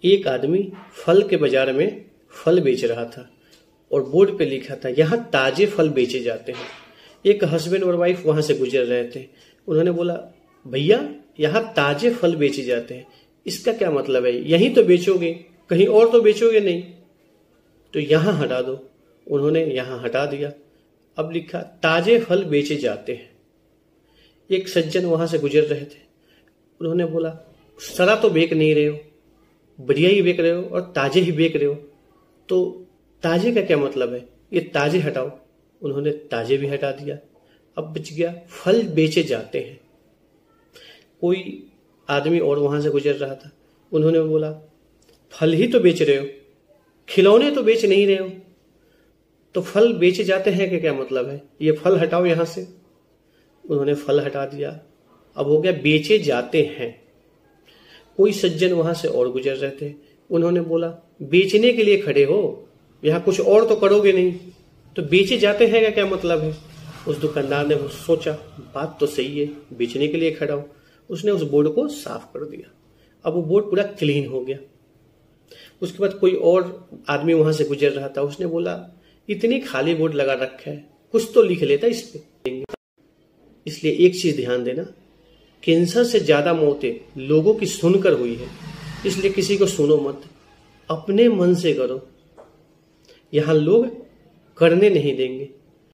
एक आदमी फल के बाजार में फल बेच रहा था और बोर्ड पे लिखा था यहाँ ताजे फल बेचे जाते हैं। एक हस्बैंड और वाइफ वहां से गुजर रहे थे। उन्होंने बोला, भैया यहाँ ताजे फल बेचे जाते हैं, इसका क्या मतलब है? यहीं तो बेचोगे, कहीं और तो बेचोगे नहीं, तो यहाँ हटा दो। उन्होंने यहाँ हटा दिया। अब लिखा ताजे फल बेचे जाते हैं। एक सज्जन वहां से गुजर रहे थे। उन्होंने बोला, सड़ा तो बेच नहीं रहे हो, बढ़िया ही बेच रहे हो और ताजे ही बेच रहे हो, तो ताजे का क्या मतलब है? ये ताजे हटाओ। उन्होंने ताजे भी हटा दिया। अब बच गया फल बेचे जाते हैं। कोई आदमी और वहां से गुजर रहा था। उन्होंने बोला, फल ही तो बेच रहे हो, खिलौने तो बेच नहीं रहे हो, तो फल बेचे जाते हैं कि क्या मतलब है? ये फल हटाओ यहां से। उन्होंने फल हटा दिया। अब हो गया बेचे जाते हैं। कोई सज्जन वहां से और गुजर रहे थे। उन्होंने बोला, बेचने के लिए खड़े हो, यहां कुछ और तो करोगे नहीं, तो बेचे जाते हैं का क्या मतलब है? उस दुकानदार ने सोचा, बात तो सही है, बेचने के लिए खड़ा हूं। उसने उस बोर्ड को साफ कर दिया। अब वो बोर्ड पूरा क्लीन हो गया। उसके बाद कोई और आदमी वहां से गुजर रहा था। उसने बोला, इतनी खाली बोर्ड लगा रखा है, कुछ तो लिख लेता इस पे। इसलिए एक चीज ध्यान देना, कैंसर से ज्यादा मौतें लोगों की सुनकर हुई है, इसलिए किसी को सुनो मत, अपने मन से करो। यहां लोग करने नहीं देंगे।